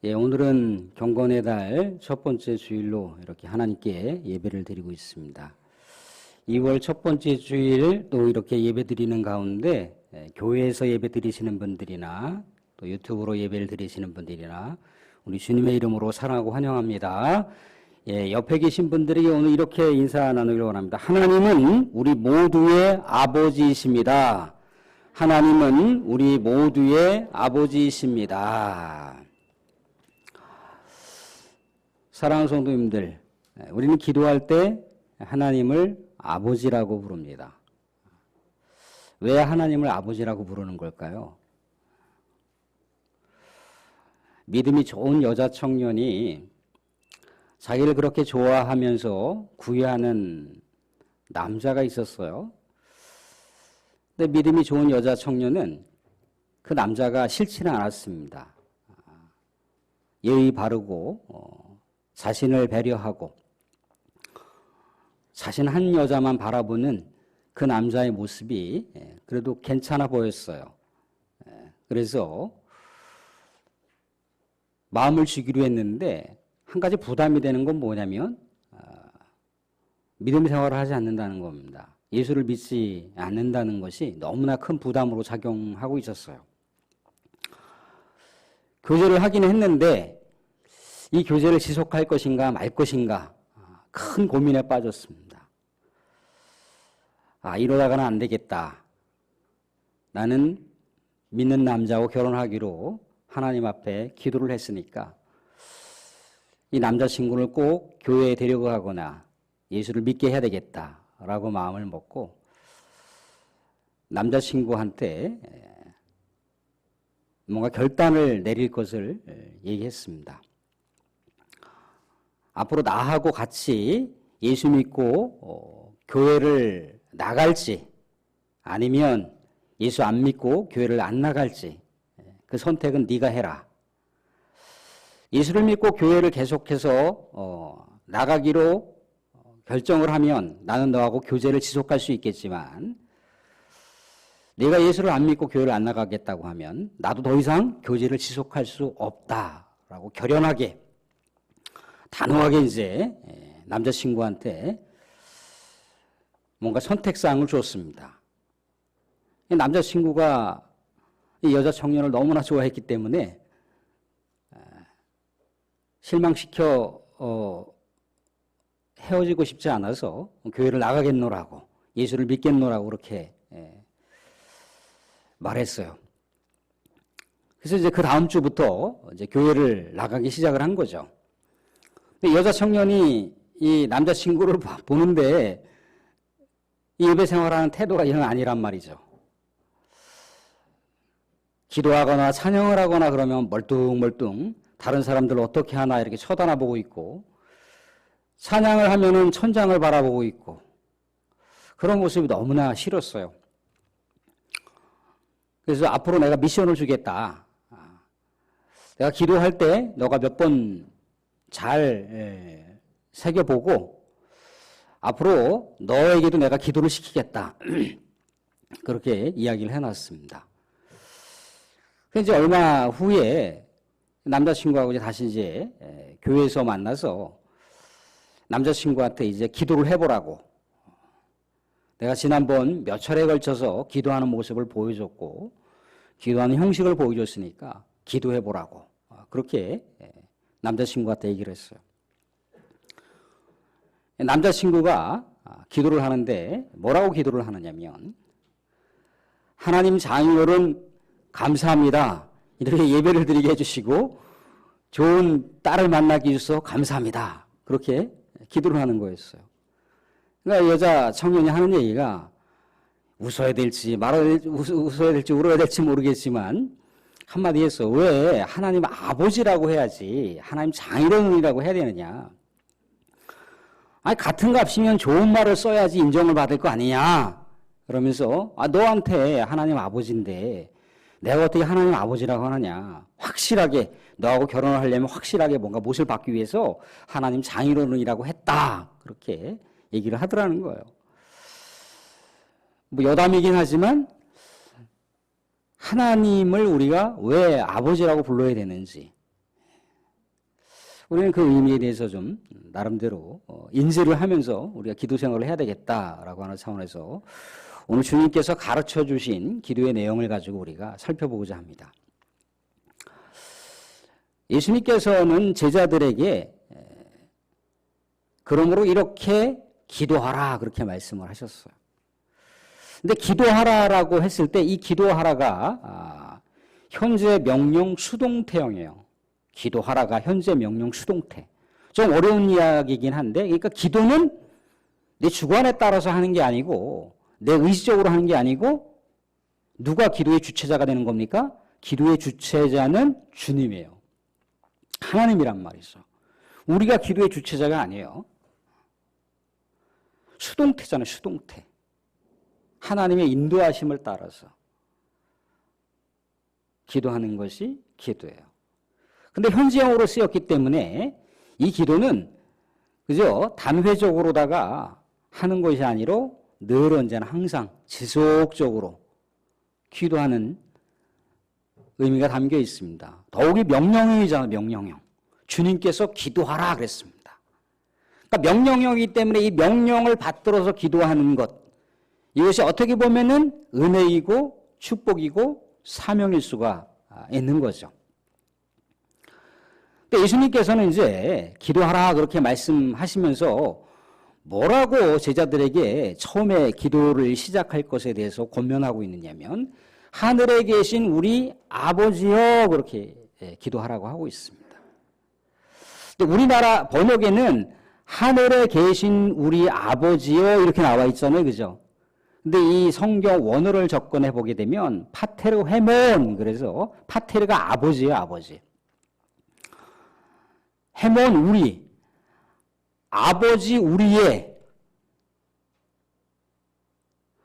예, 오늘은 경건의 달 첫 번째 주일로 이렇게 하나님께 예배를 드리고 있습니다. 2월 첫 번째 주일 또 이렇게 예배 드리는 가운데 교회에서 예배 드리시는 분들이나 또 유튜브로 예배를 드리시는 분들이나 우리 주님의 이름으로 사랑하고 환영합니다. 예, 옆에 계신 분들에게 오늘 이렇게 인사 나누기를 원합니다. 하나님은 우리 모두의 아버지이십니다. 하나님은 우리 모두의 아버지이십니다. 사랑하는 성도님들, 우리는 기도할 때 하나님을 아버지라고 부릅니다. 왜 하나님을 아버지라고 부르는 걸까요? 믿음이 좋은 여자 청년이 자기를 그렇게 좋아하면서 구애하는 남자가 있었어요. 근데 믿음이 좋은 여자 청년은 그 남자가 싫지는 않았습니다. 예의 바르고 자신을 배려하고 자신 한 여자만 바라보는 그 남자의 모습이 그래도 괜찮아 보였어요. 그래서 마음을 주기로 했는데 한 가지 부담이 되는 건 뭐냐면 믿음 생활을 하지 않는다는 겁니다. 예수를 믿지 않는다는 것이 너무나 큰 부담으로 작용하고 있었어요. 교제를 하긴 했는데 이 교제를 지속할 것인가 말 것인가 큰 고민에 빠졌습니다. 이러다가는 안 되겠다. 나는 믿는 남자하고 결혼하기로 하나님 앞에 기도를 했으니까 이 남자친구를 꼭 교회에 데려가거나 예수를 믿게 해야 되겠다라고 마음을 먹고 남자친구한테 뭔가 결단을 내릴 것을 얘기했습니다. 앞으로 나하고 같이 예수 믿고 교회를 나갈지 아니면 예수 안 믿고 교회를 안 나갈지 그 선택은 네가 해라. 예수를 믿고 교회를 계속해서 나가기로 결정을 하면 나는 너하고 교제를 지속할 수 있겠지만 네가 예수를 안 믿고 교회를 안 나가겠다고 하면 나도 더 이상 교제를 지속할 수 없다라고 결연하게 단호하게 이제 남자친구한테 뭔가 선택사항을 줬습니다. 남자친구가 이 여자 청년을 너무나 좋아했기 때문에 실망시켜 헤어지고 싶지 않아서 교회를 나가겠노라고 예수를 믿겠노라고 그렇게 말했어요. 그래서 이제 그 다음 주부터 이제 교회를 나가기 시작을 한 거죠. 근데 여자 청년이 이 남자친구를 보는데 이 예배 생활하는 태도가 영 아니란 말이죠. 기도하거나 찬양을 하거나 그러면 멀뚱멀뚱 다른 사람들 어떻게 하나 이렇게 쳐다보고 있고 찬양을 하면은 천장을 바라보고 있고 그런 모습이 너무나 싫었어요. 그래서 앞으로 내가 미션을 주겠다. 내가 기도할 때 너가 몇 번 잘 새겨보고 앞으로 너에게도 내가 기도를 시키겠다. 그렇게 이야기를 해놨습니다. 그래서 이제 얼마 후에 남자친구하고 이제 다시 이제 교회에서 만나서 남자친구한테 이제 기도를 해보라고. 내가 지난번 몇 차례에 걸쳐서 기도하는 모습을 보여줬고 기도하는 형식을 보여줬으니까 기도해보라고. 그렇게 남자친구한테 얘기를 했어요. 남자친구가 기도를 하는데 뭐라고 기도를 하느냐면 하나님 장인어른 감사합니다. 이렇게 예배를 드리게 해주시고 좋은 딸을 만나게 해주셔서 감사합니다. 그렇게 기도를 하는 거였어요. 그러니까 여자 청년이 하는 얘기가 웃어야 될지 웃어야 될지 울어야 될지 모르겠지만 한마디 했어. 왜 하나님 아버지라고 해야지 하나님 장인어른이라고 해야 되느냐. 같은 값이면 좋은 말을 써야지 인정을 받을 거 아니냐. 그러면서 너한테 하나님 아버지인데 내가 어떻게 하나님 아버지라고 하느냐. 확실하게 너하고 결혼을 하려면 확실하게 뭔가 못을 받기 위해서 하나님 장인어른이라고 했다. 그렇게 얘기를 하더라는 거예요. 뭐 여담이긴 하지만 하나님을 우리가 왜 아버지라고 불러야 되는지 우리는 그 의미에 대해서 좀 나름대로 인지를 하면서 우리가 기도 생활을 해야 되겠다라고 하는 차원에서 오늘 주님께서 가르쳐 주신 기도의 내용을 가지고 우리가 살펴보고자 합니다. 예수님께서는 제자들에게 그러므로 이렇게 기도하라 그렇게 말씀을 하셨어요. 근데 기도하라라고 했을 때 이 기도하라가 현재 명령 수동태형이에요. 기도하라가 현재 명령 수동태. 좀 어려운 이야기이긴 한데, 그러니까 기도는 내 주관에 따라서 하는 게 아니고 내 의지적으로 하는 게 아니고 누가 기도의 주체자가 되는 겁니까? 기도의 주체자는 주님이에요. 하나님이란 말이죠. 우리가 기도의 주체자가 아니에요. 수동태잖아요. 수동태. 하나님의 인도하심을 따라서 기도하는 것이 기도예요. 근데 현지형으로 쓰였기 때문에 이 기도는 그죠? 단회적으로다가 하는 것이 아니라 늘 언제나 항상 지속적으로 기도하는 의미가 담겨 있습니다. 더욱이 명령형이잖아요. 명령형. 주님께서 기도하라 그랬습니다. 그러니까 명령형이기 때문에 이 명령을 받들어서 기도하는 것, 이것이 어떻게 보면은 은혜이고 축복이고 사명일 수가 있는 거죠. 근데 예수님께서는 이제 기도하라 그렇게 말씀하시면서 뭐라고 제자들에게 처음에 기도를 시작할 것에 대해서 권면하고 있느냐면 하늘에 계신 우리 아버지여 그렇게 기도하라고 하고 있습니다. 근데 우리나라 번역에는 하늘에 계신 우리 아버지여 이렇게 나와 있잖아요. 그죠? 근데 이 성경 원어를 접근해 보게 되면 파테르 헤몬, 그래서 파테르가 아버지예요. 아버지. 헤몬 우리, 아버지 우리의,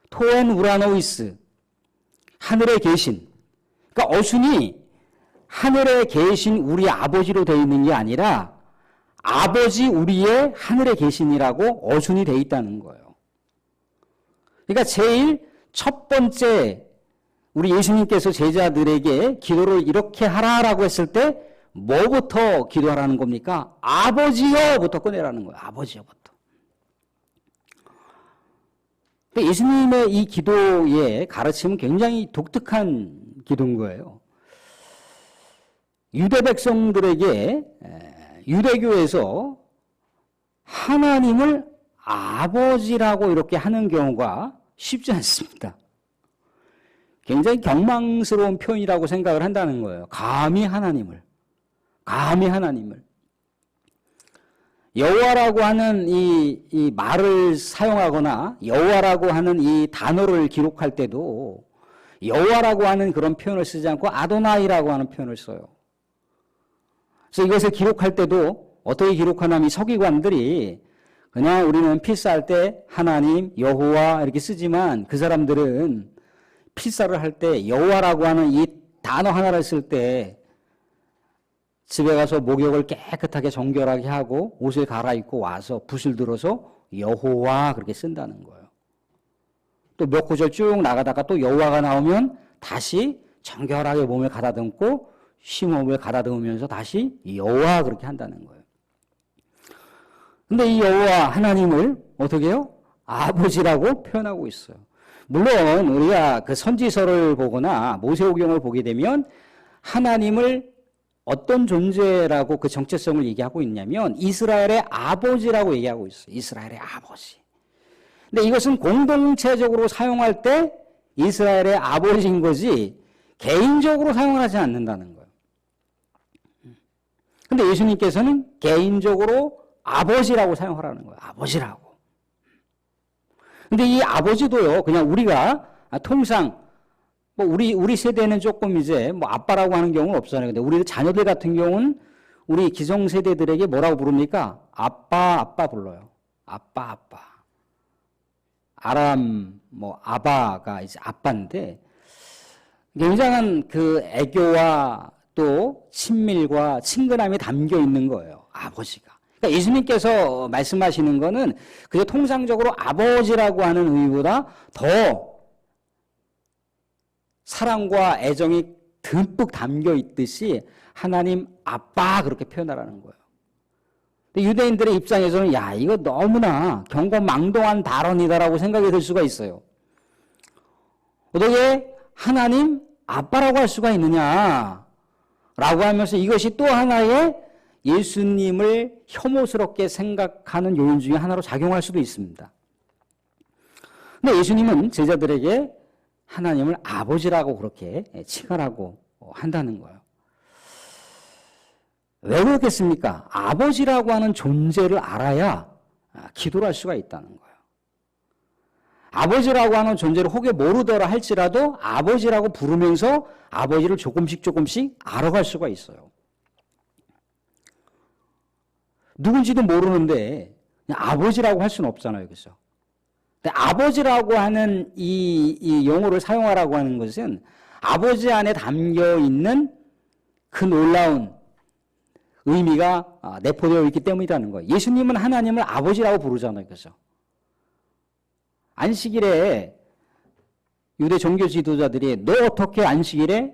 토엔 우라노이스, 하늘에 계신. 그러니까 어순이 하늘에 계신 우리 아버지로 되어 있는 게 아니라 아버지 우리의 하늘에 계신이라고 어순이 되어 있다는 거예요. 그러니까 제일 첫 번째 우리 예수님께서 제자들에게 기도를 이렇게 하라라고 했을 때 뭐부터 기도하라는 겁니까? 아버지여부터 꺼내라는 거예요. 아버지여부터. 근데 예수님의 이 기도의 가르침은 굉장히 독특한 기도인 거예요. 유대 백성들에게 유대교에서 하나님을 아버지라고 이렇게 하는 경우가 쉽지 않습니다. 굉장히 경망스러운 표현이라고 생각을 한다는 거예요. 감히 하나님을. 여호와라고 하는 이 말을 사용하거나 여호와라고 하는 이 단어를 기록할 때도 여호와라고 하는 그런 표현을 쓰지 않고 아도나이라고 하는 표현을 써요. 그래서 이것을 기록할 때도 어떻게 기록하냐면 이 서기관들이 그냥 우리는 필사할 때 하나님, 여호와 이렇게 쓰지만 그 사람들은 필사를 할 때 여호와라고 하는 이 단어 하나를 쓸 때 집에 가서 목욕을 깨끗하게 정결하게 하고 옷을 갈아입고 와서 붓을 들어서 여호와 그렇게 쓴다는 거예요. 또 몇 구절 쭉 나가다가 또 여호와가 나오면 다시 정결하게 몸을 가다듬고 심호흡을 가다듬으면서 다시 여호와 그렇게 한다는 거예요. 근데 이 여호와 하나님을 어떻게 해요? 아버지라고 표현하고 있어요. 물론 우리가 그 선지서를 보거나 모세오경을 보게 되면 하나님을 어떤 존재라고 그 정체성을 얘기하고 있냐면 이스라엘의 아버지라고 얘기하고 있어요. 이스라엘의 아버지. 근데 이것은 공동체적으로 사용할 때 이스라엘의 아버지인 거지 개인적으로 사용하지 않는다는 거예요. 근데 예수님께서는 개인적으로 아버지라고 사용하라는 거예요. 아버지라고. 근데 이 아버지도요, 그냥 우리가 통상, 뭐 우리 세대는 조금 이제 뭐 아빠라고 하는 경우는 없잖아요. 근데 우리 자녀들 같은 경우는 우리 기성세대들에게 뭐라고 부릅니까? 아빠 불러요. 아빠. 아람, 뭐, 아바가 이제 아빠인데, 굉장한 그 애교와 또 친밀과 친근함이 담겨 있는 거예요. 아버지가. 그러니까 예수님께서 말씀하시는 거는 그저 통상적으로 아버지라고 하는 의미보다 더 사랑과 애정이 듬뿍 담겨 있듯이 하나님 아빠 그렇게 표현하라는 거예요. 유대인들의 입장에서는 야, 이거 너무나 경거망동한 발언이다라고 생각이 들 수가 있어요. 어떻게 하나님 아빠라고 할 수가 있느냐 라고 하면서 이것이 또 하나의 예수님을 혐오스럽게 생각하는 요인 중에 하나로 작용할 수도 있습니다. 근데 예수님은 제자들에게 하나님을 아버지라고 그렇게 칭하라고 한다는 거예요. 왜 그렇겠습니까? 아버지라고 하는 존재를 알아야 기도를 할 수가 있다는 거예요. 아버지라고 하는 존재를 혹여 모르더라 할지라도 아버지라고 부르면서 아버지를 조금씩 알아갈 수가 있어요. 누군지도 모르는데 그냥 아버지라고 할 수는 없잖아요. 그죠? 근데 아버지라고 하는 이 용어를 사용하라고 하는 것은 아버지 안에 담겨 있는 그 놀라운 의미가 내포되어 있기 때문이라는 거예요. 예수님은 하나님을 아버지라고 부르잖아요. 그죠? 안식일에 유대 종교 지도자들이 너 어떻게 안식일에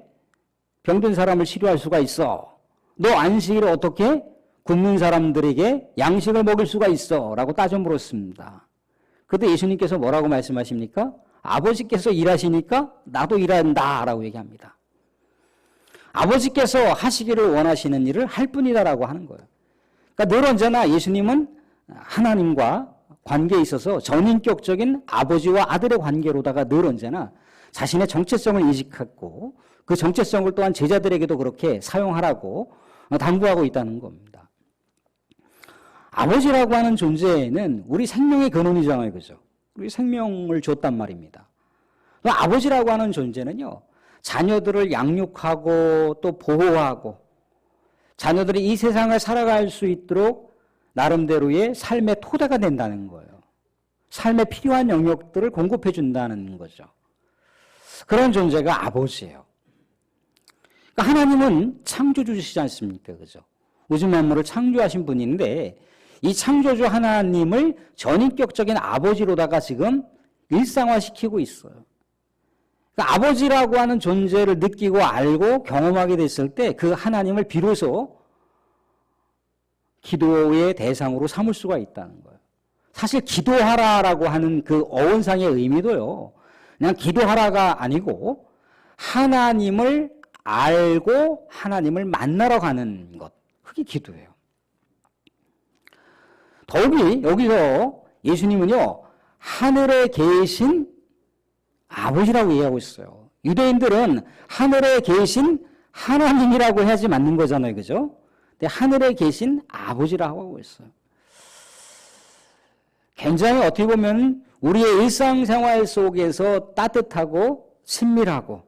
병든 사람을 치료할 수가 있어? 너 안식일에 어떻게 굶는 사람들에게 양식을 먹일 수가 있어? 라고 따져 물었습니다. 그때 예수님께서 뭐라고 말씀하십니까? 아버지께서 일하시니까 나도 일한다 라고 얘기합니다. 아버지께서 하시기를 원하시는 일을 할 뿐이다라고 하는 거예요. 그러니까 늘 언제나 예수님은 하나님과 관계에 있어서 전인격적인 아버지와 아들의 관계로다가 늘 언제나 자신의 정체성을 인식하고 그 정체성을 또한 제자들에게도 그렇게 사용하라고 당부하고 있다는 겁니다. 아버지라고 하는 존재는 우리 생명의 근원이잖아요. 그죠? 우리 생명을 줬단 말입니다. 아버지라고 하는 존재는요, 자녀들을 양육하고 또 보호하고 자녀들이 이 세상을 살아갈 수 있도록 나름대로의 삶의 토대가 된다는 거예요. 삶에 필요한 영역들을 공급해 준다는 거죠. 그런 존재가 아버지예요. 그러니까 하나님은 창조주시지 않습니까? 그죠? 우주 만물을 창조하신 분인데 이 창조주 하나님을 전인격적인 아버지로다가 지금 일상화시키고 있어요. 그러니까 아버지라고 하는 존재를 느끼고 알고 경험하게 됐을 때 그 하나님을 비로소 기도의 대상으로 삼을 수가 있다는 거예요. 사실 기도하라라고 하는 그 어원상의 의미도요, 그냥 기도하라가 아니고 하나님을 알고 하나님을 만나러 가는 것, 그게 기도예요. 더욱이 여기서 예수님은요, 하늘에 계신 아버지라고 얘기하고 있어요. 유대인들은 하늘에 계신 하나님이라고 해야지 맞는 거잖아요. 그죠? 근데 하늘에 계신 아버지라고 하고 있어요. 굉장히 어떻게 보면 우리의 일상생활 속에서 따뜻하고 친밀하고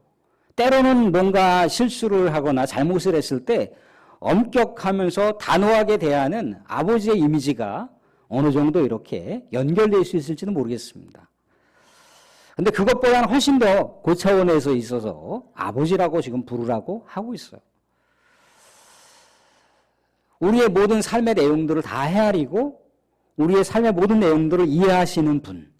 때로는 뭔가 실수를 하거나 잘못을 했을 때 엄격하면서 단호하게 대하는 아버지의 이미지가 어느 정도 이렇게 연결될 수 있을지는 모르겠습니다. 근데 그것보다는 훨씬 더 고차원에서 있어서 아버지라고 지금 부르라고 하고 있어요. 우리의 모든 삶의 내용들을 다 헤아리고 우리의 삶의 모든 내용들을 이해하시는 분.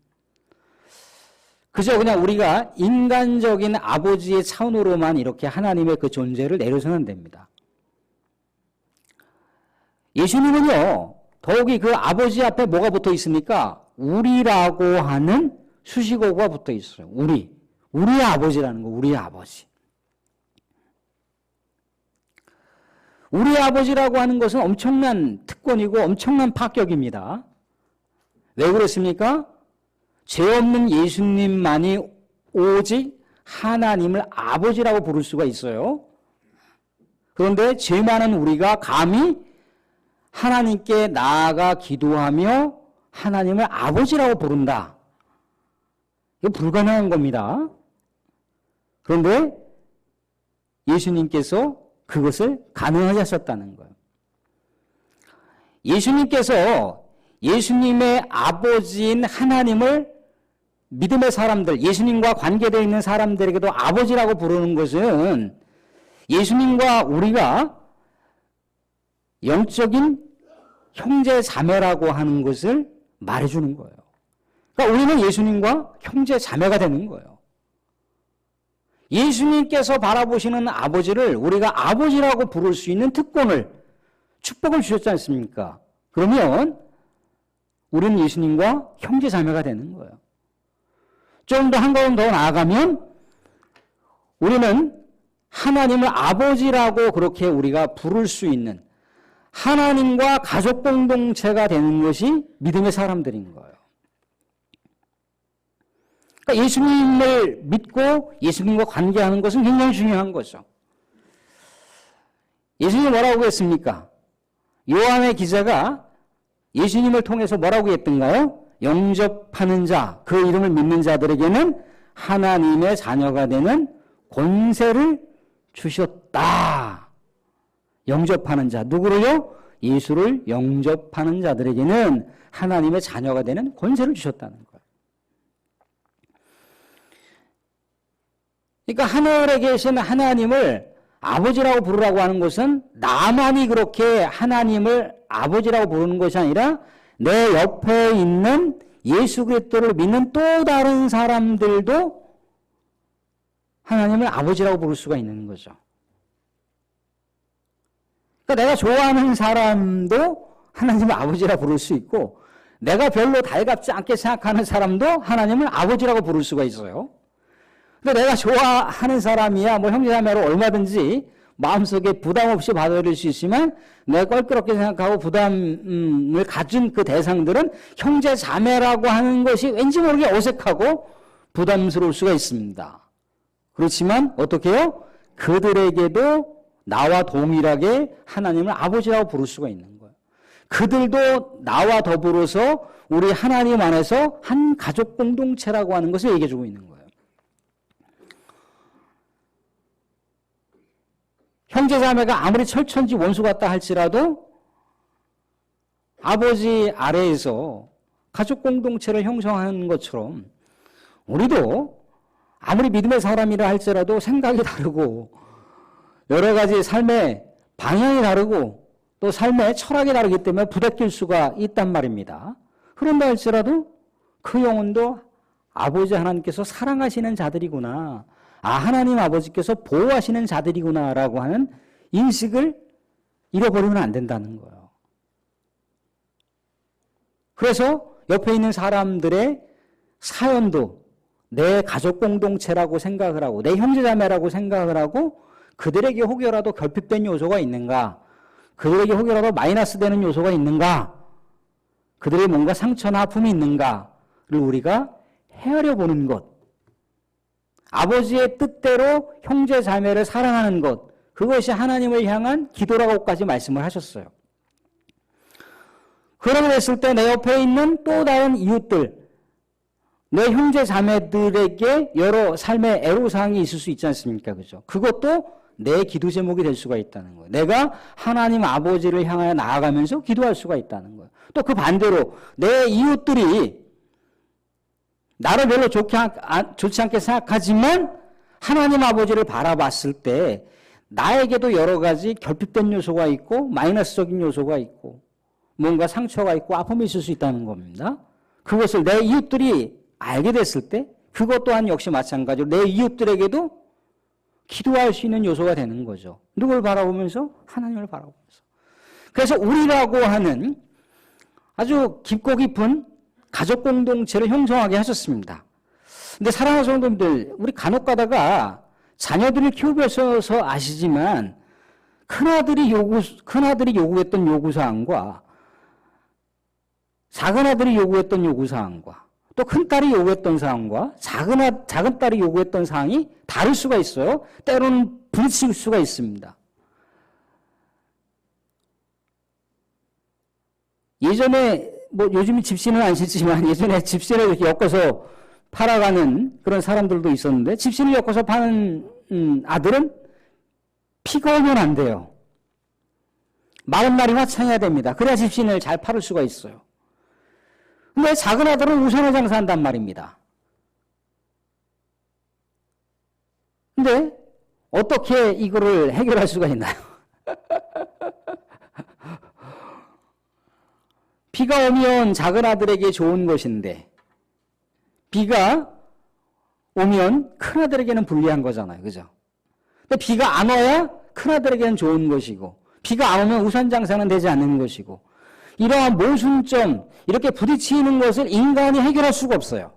그저 그냥 우리가 인간적인 아버지의 차원으로만 이렇게 하나님의 그 존재를 내려서는 안 됩니다. 예수님은요, 더욱이 그 아버지 앞에 뭐가 붙어 있습니까? 우리라고 하는 수식어가 붙어 있어요. 우리의 아버지라는 거, 우리의 아버지. 우리의 아버지라고 하는 것은 엄청난 특권이고 엄청난 파격입니다. 왜 그렇습니까? 죄 없는 예수님만이 오직 하나님을 아버지라고 부를 수가 있어요. 그런데 죄 많은 우리가 감히 하나님께 나아가 기도하며 하나님을 아버지라고 부른다. 이거 불가능한 겁니다. 그런데 예수님께서 그것을 가능하게 하셨다는 거예요. 예수님께서 예수님의 아버지인 하나님을 믿음의 사람들, 예수님과 관계되어 있는 사람들에게도 아버지라고 부르는 것은 예수님과 우리가 영적인 형제 자매라고 하는 것을 말해주는 거예요. 그러니까 우리는 예수님과 형제 자매가 되는 거예요. 예수님께서 바라보시는 아버지를 우리가 아버지라고 부를 수 있는 특권을, 축복을 주셨지 않습니까? 그러면 우리는 예수님과 형제 자매가 되는 거예요. 좀 더 한 걸음 더 나아가면 우리는 하나님을 아버지라고 그렇게 우리가 부를 수 있는 하나님과 가족 공동체가 되는 것이 믿음의 사람들인 거예요. 그러니까 예수님을 믿고 예수님과 관계하는 것은 굉장히 중요한 거죠. 예수님이 뭐라고 했습니까? 요한의 기자가 예수님을 통해서 뭐라고 했던가요? 영접하는 자, 그 이름을 믿는 자들에게는 하나님의 자녀가 되는 권세를 주셨다. 영접하는 자, 누구를요? 예수를 영접하는 자들에게는 하나님의 자녀가 되는 권세를 주셨다는 거예요. 그러니까 하늘에 계신 하나님을 아버지라고 부르라고 하는 것은 나만이 그렇게 하나님을 아버지라고 부르는 것이 아니라 내 옆에 있는 예수 그리스도를 믿는 또 다른 사람들도 하나님을 아버지라고 부를 수가 있는 거죠. 그러니까 내가 좋아하는 사람도 하나님을 아버지라고 부를 수 있고 내가 별로 달갑지 않게 생각하는 사람도 하나님을 아버지라고 부를 수가 있어요. 근데 내가 좋아하는 사람이야 뭐 형제자매로 얼마든지 마음속에 부담 없이 받아들일 수 있지만 내가 껄끄럽게 생각하고 부담을 가진 그 대상들은 형제자매라고 하는 것이 왠지 모르게 어색하고 부담스러울 수가 있습니다. 그렇지만 어떻게 해요? 그들에게도 나와 동일하게 하나님을 아버지라고 부를 수가 있는 거예요. 그들도 나와 더불어서 우리 하나님 안에서 한 가족 공동체라고 하는 것을 얘기해 주고 있는 거예요. 형제자매가 아무리 철천지 원수 같다 할지라도 아버지 아래에서 가족 공동체를 형성하는 것처럼 우리도 아무리 믿음의 사람이라 할지라도 생각이 다르고 여러 가지 삶의 방향이 다르고 또 삶의 철학이 다르기 때문에 부대낄 수가 있단 말입니다. 그런다 할지라도 그 영혼도 아버지 하나님께서 사랑하시는 자들이구나. 아, 하나님 아버지께서 보호하시는 자들이구나라고 하는 인식을 잃어버리면 안 된다는 거예요. 그래서 옆에 있는 사람들의 사연도 내 가족 공동체라고 생각을 하고 내 형제자매라고 생각을 하고 그들에게 혹여라도 결핍된 요소가 있는가? 그들에게 혹여라도 마이너스 되는 요소가 있는가? 그들의 뭔가 상처나 아픔이 있는가를 우리가 헤아려 보는 것. 아버지의 뜻대로 형제 자매를 사랑하는 것, 그것이 하나님을 향한 기도라고까지 말씀을 하셨어요. 그러게 됐을 때 내 옆에 있는 또 다른 이웃들, 내 형제 자매들에게 여러 삶의 애로사항이 있을 수 있지 않습니까? 그죠? 그것도 내 기도 제목이 될 수가 있다는 거예요. 내가 하나님 아버지를 향하여 나아가면서 기도할 수가 있다는 거예요. 또 그 반대로 내 이웃들이 나를 별로 좋지 않게 생각하지만 하나님 아버지를 바라봤을 때 나에게도 여러 가지 결핍된 요소가 있고 마이너스적인 요소가 있고 뭔가 상처가 있고 아픔이 있을 수 있다는 겁니다. 그것을 내 이웃들이 알게 됐을 때 그것 또한 역시 마찬가지로 내 이웃들에게도 기도할 수 있는 요소가 되는 거죠. 누굴 바라보면서? 하나님을 바라보면서. 그래서 우리라고 하는 아주 깊고 깊은 가족 공동체를 형성하게 하셨습니다. 근데 사랑하는 성도님들, 우리 간혹 가다가 자녀들을 키우면서 아시지만 큰아들이 요구했던 요구사항과 작은아들이 요구했던 요구사항과 또 큰딸이 요구했던 사항과 작은딸이 요구했던 사항이 다를 수가 있어요. 때로는 부딪힐 수가 있습니다. 예전에 뭐 요즘은 집신은 안 신지만 예전에 집신을 이렇게 엮어서 팔아가는 그런 사람들도 있었는데 집신을 엮어서 파는 아들은 피가 오면 안 돼요. 마른 날이 화창해야 됩니다. 그래야 집신을 잘 팔을 수가 있어요. 근데 작은 아들은 우선을 장사한단 말입니다. 근데 어떻게 이거를 해결할 수가 있나요? 비가 오면 작은 아들에게 좋은 것인데 비가 오면 큰 아들에게는 불리한 거잖아요. 그죠? 근데 비가 안 와야 큰 아들에게는 좋은 것이고 비가 안 오면 우선 장사는 되지 않는 것이고 이러한 모순점, 이렇게 부딪히는 것을 인간이 해결할 수가 없어요.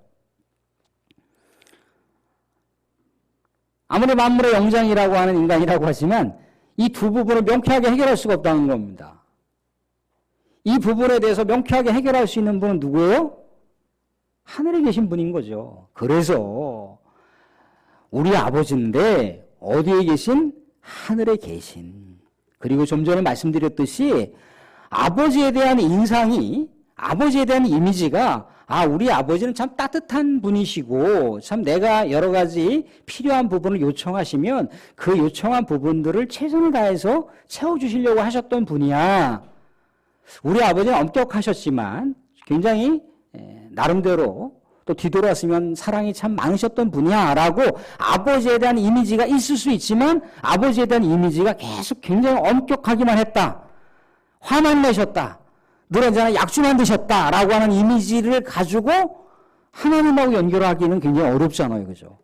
아무리 만물의 영장이라고 하는 인간이라고 하지만 이 두 부분을 명쾌하게 해결할 수가 없다는 겁니다. 이 부분에 대해서 명쾌하게 해결할 수 있는 분은 누구예요? 하늘에 계신 분인 거죠. 그래서 우리 아버지인데 어디에 계신? 하늘에 계신. 그리고 좀 전에 말씀드렸듯이 아버지에 대한 인상이, 아버지에 대한 이미지가 우리 아버지는 참 따뜻한 분이시고 참 내가 여러 가지 필요한 부분을 요청하시면 그 요청한 부분들을 최선을 다해서 채워주시려고 하셨던 분이야. 우리 아버지는 엄격하셨지만 굉장히 나름대로 또 뒤돌아서면 사랑이 참 많으셨던 분이야 라고 아버지에 대한 이미지가 있을 수 있지만 아버지에 대한 이미지가 계속 굉장히 엄격하기만 했다. 화만 내셨다. 늘 언제나 약주만 드셨다 라고 하는 이미지를 가지고 하나님하고 연결하기는 굉장히 어렵잖아요. 그죠?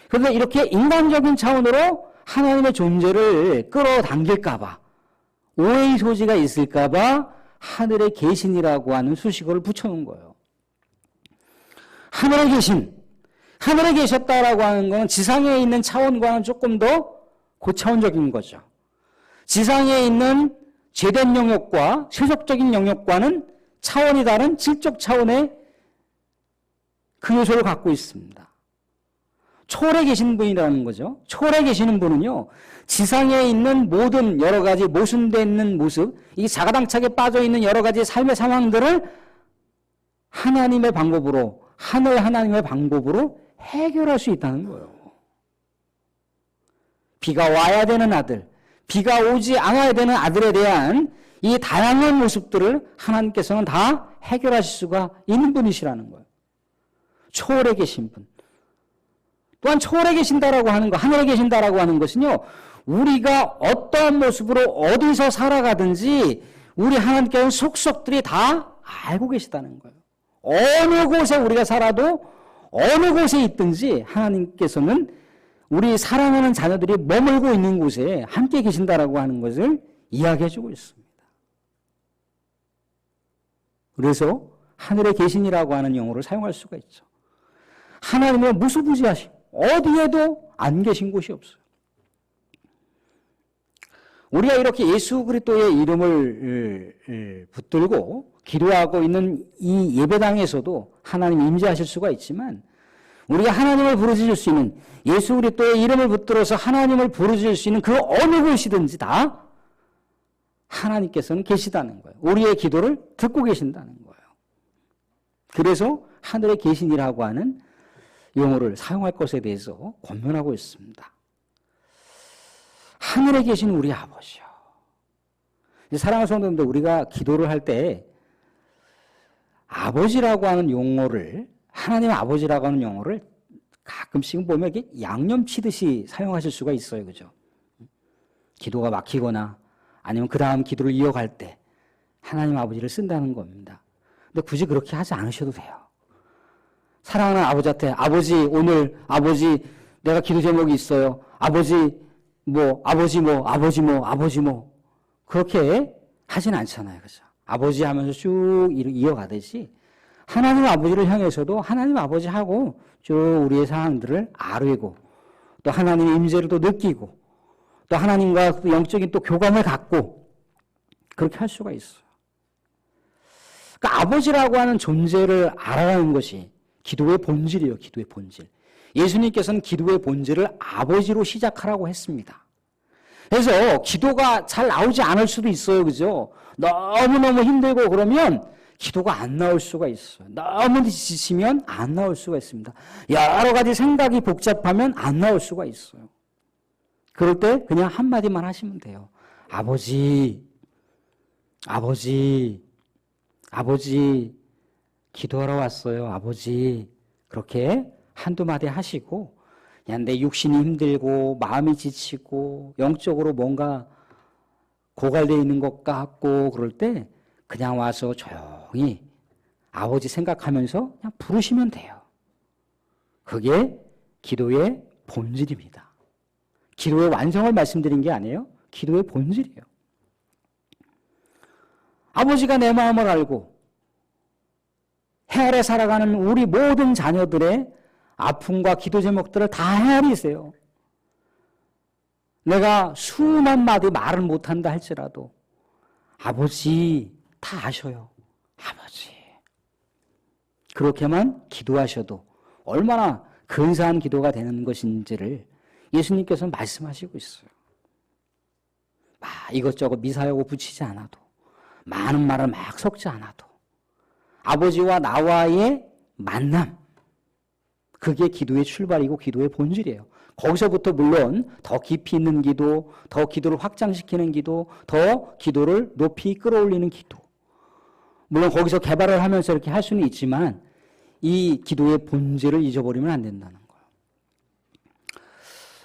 그런데 이렇게 인간적인 차원으로 하나님의 존재를 끌어당길까봐 오해의 소지가 있을까봐 하늘에 계신이라고 하는 수식어를 붙여놓은 거예요. 하늘에 계신, 하늘에 계셨다라고 하는 건 지상에 있는 차원과는 조금 더 고차원적인 거죠. 지상에 있는 죄된 영역과 세속적인 영역과는 차원이 다른 질적 차원의 그 요소를 갖고 있습니다. 초월에 계신 분이라는 거죠. 초월에 계시는 분은요, 지상에 있는 모든 여러 가지 모순되어 있는 모습, 이 자가당착에 빠져 있는 여러 가지 삶의 상황들을 하나님의 방법으로, 하나님의 방법으로 해결할 수 있다는 거예요. 비가 와야 되는 아들, 비가 오지 않아야 되는 아들에 대한 이 다양한 모습들을 하나님께서는 다 해결하실 수가 있는 분이시라는 거예요. 초월에 계신 분. 또한 초월에 계신다라고 하는 거, 하늘에 계신다라고 하는 것은요, 우리가 어떠한 모습으로 어디서 살아가든지 우리 하나님께서는 속속들이 다 알고 계시다는 거예요. 어느 곳에 우리가 살아도 어느 곳에 있든지 하나님께서는 우리 사랑하는 자녀들이 머물고 있는 곳에 함께 계신다라고 하는 것을 이야기해주고 있습니다. 그래서 하늘에 계신이라고 하는 용어를 사용할 수가 있죠. 하나님은 무소부지하시고 어디에도 안 계신 곳이 없어요. 우리가 이렇게 예수 그리스도의 이름을 붙들고 기도하고 있는 이 예배당에서도 하나님 임재하실 수가 있지만 우리가 하나님을 부르짖을 수 있는 예수 그리스도의 이름을 붙들어서 하나님을 부르짖을 수 있는 그 어느 곳이든지 다 하나님께서는 계시다는 거예요. 우리의 기도를 듣고 계신다는 거예요. 그래서 하늘에 계신이라고 하는 용어를 사용할 것에 대해서 권면하고 있습니다. 하늘에 계신 우리 아버지요. 사랑하는 성도님들, 우리가 기도를 할 때 아버지라고 하는 용어를, 하나님 아버지라고 하는 용어를 가끔씩 보면 이렇게 양념치듯이 사용하실 수가 있어요. 그죠? 기도가 막히거나 아니면 그 다음 기도를 이어갈 때 하나님 아버지를 쓴다는 겁니다. 근데 굳이 그렇게 하지 않으셔도 돼요. 사랑하는 아버지한테 아버지 오늘 아버지 내가 기도 제목이 있어요. 아버지 그렇게 하진 않잖아요. 그죠? 아버지 하면서 쭉 이어가듯이 하나님 아버지를 향해서도 하나님 아버지하고 쭉 우리의 상황들을 아뢰고 또 하나님의 임재를 또 느끼고 또 하나님과 또 영적인 또 교감을 갖고 그렇게 할 수가 있어요. 그러니까 아버지라고 하는 존재를 알아가는 것이 기도의 본질이에요. 기도의 본질. 예수님께서는 기도의 본질을 아버지로 시작하라고 했습니다. 그래서 기도가 잘 나오지 않을 수도 있어요. 그죠? 너무너무 힘들고 그러면 기도가 안 나올 수가 있어요. 너무 지치면 안 나올 수가 있습니다. 여러 가지 생각이 복잡하면 안 나올 수가 있어요. 그럴 때 그냥 한마디만 하시면 돼요. 아버지, 기도하러 왔어요. 아버지. 그렇게 한두 마디 하시고 그냥 내 육신이 힘들고 마음이 지치고 영적으로 뭔가 고갈되어 있는 것 같고 그럴 때 그냥 와서 조용히 아버지 생각하면서 그냥 부르시면 돼요. 그게 기도의 본질입니다. 기도의 완성을 말씀드린 게 아니에요. 기도의 본질이에요. 아버지가 내 마음을 알고 헤아려 살아가는 우리 모든 자녀들의 아픔과 기도 제목들을 다 헤아리세요. 내가 수만 마디 말을 못한다 할지라도 아버지 다 아셔요. 아버지. 그렇게만 기도하셔도 얼마나 근사한 기도가 되는 것인지를 예수님께서 말씀하시고 있어요. 이것저것 미사여고 붙이지 않아도, 많은 말을 막 섞지 않아도 아버지와 나와의 만남, 그게 기도의 출발이고 기도의 본질이에요. 거기서부터 물론 더 깊이 있는 기도, 더 기도를 확장시키는 기도, 더 기도를 높이 끌어올리는 기도, 물론 거기서 개발을 하면서 이렇게 할 수는 있지만 이 기도의 본질을 잊어버리면 안 된다는 거예요.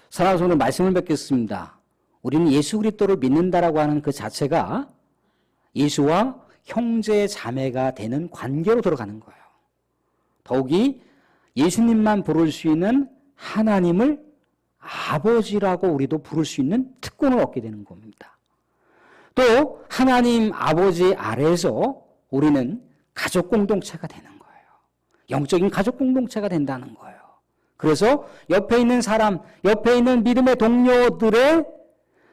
사랑하는 오늘 말씀을 뵙겠습니다. 우리는 예수 그리스도를 믿는다라고 하는 그 자체가 예수와 형제 자매가 되는 관계로 들어가는 거예요. 더욱이 예수님만 부를 수 있는 하나님을 아버지라고 우리도 부를 수 있는 특권을 얻게 되는 겁니다. 또 하나님 아버지 아래에서 우리는 가족 공동체가 되는 거예요. 영적인 가족 공동체가 된다는 거예요. 그래서 옆에 있는 사람, 옆에 있는 믿음의 동료들의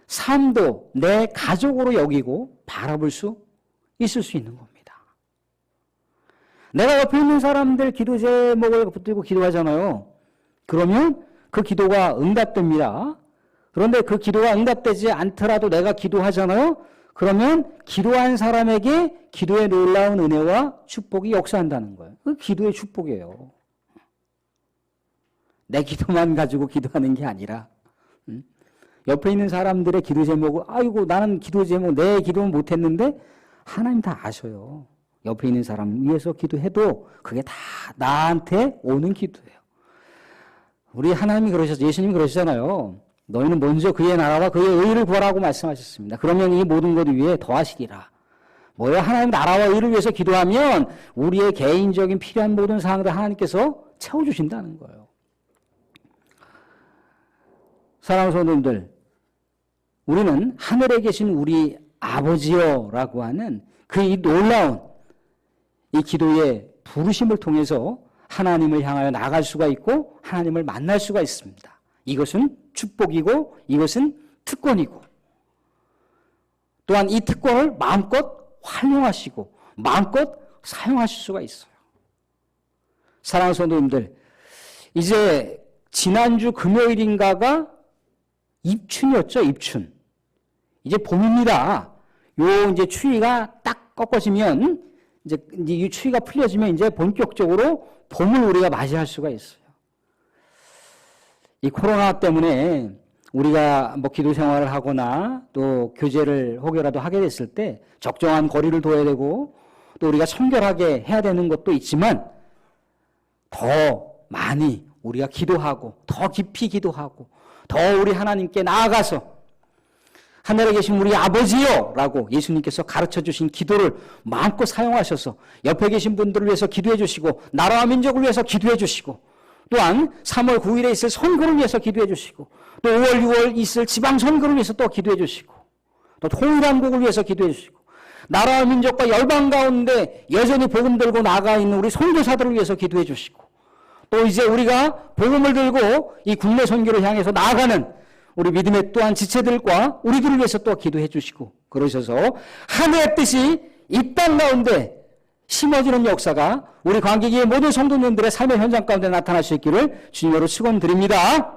삶도 내 가족으로 여기고 바라볼 수 있을 수 있는 겁니다. 내가 옆에 있는 사람들 기도 제목을 붙들고 기도하잖아요. 그러면 그 기도가 응답됩니다. 그런데 그 기도가 응답되지 않더라도 내가 기도하잖아요. 그러면 기도한 사람에게 기도의 놀라운 은혜와 축복이 역사한다는 거예요. 그 기도의 축복이에요. 내 기도만 가지고 기도하는 게 아니라 옆에 있는 사람들의 기도 제목을 아이고 나는 기도 제목 내 기도는 못했는데 하나님 다 아셔요. 옆에 있는 사람 위해서 기도해도 그게 다 나한테 오는 기도예요. 우리 하나님이 그러셨어요. 예수님이 그러시잖아요. 너희는 먼저 그의 나라와 그의 의를 구하라고 말씀하셨습니다. 그러면 이 모든 것 위에 더하시리라. 뭐예요? 하나님 나라와 의를 위해서 기도하면 우리의 개인적인 필요한 모든 사항들 하나님께서 채워주신다는 거예요. 사랑하는 성도님들, 우리는 하늘에 계신 우리 아버지여라고 하는 그 이 놀라운 이 기도의 부르심을 통해서 하나님을 향하여 나갈 수가 있고 하나님을 만날 수가 있습니다. 이것은 축복이고 이것은 특권이고 또한 이 특권을 마음껏 활용하시고 마음껏 사용하실 수가 있어요. 사랑하는 성도님들, 이제 지난주 금요일인가가 입춘이었죠, 입춘. 이제 봄입니다. 요 이제 추위가 딱 꺾어지면 이제 이 추위가 풀려지면 이제 본격적으로 봄을 우리가 맞이할 수가 있어요. 이 코로나 때문에 우리가 뭐 기도 생활을 하거나 또 교제를 혹여라도 하게 됐을 때 적정한 거리를 둬야 되고 또 우리가 청결하게 해야 되는 것도 있지만 더 많이 우리가 기도하고 더 깊이 기도하고 더 우리 하나님께 나아가서 하늘에 계신 우리 아버지요 라고 예수님께서 가르쳐 주신 기도를 마음껏 사용하셔서 옆에 계신 분들을 위해서 기도해 주시고 나라와 민족을 위해서 기도해 주시고 또한 3월 9일에 있을 선거를 위해서 기도해 주시고 또 5월 6월 있을 지방선거를 위해서 또 기도해 주시고 또 통일한국을 위해서 기도해 주시고 나라와 민족과 열방 가운데 여전히 복음 들고 나가 있는 우리 선교사들을 위해서 기도해 주시고 또 이제 우리가 복음을 들고 이 국내 선교를 향해서 나아가는 우리 믿음의 또한 지체들과 우리들을 위해서 또 기도해 주시고 그러셔서 하늘의 뜻이 이 땅 가운데 심어지는 역사가 우리 관객의 모든 성도님들의 삶의 현장 가운데 나타날 수 있기를 주님으로 축원드립니다.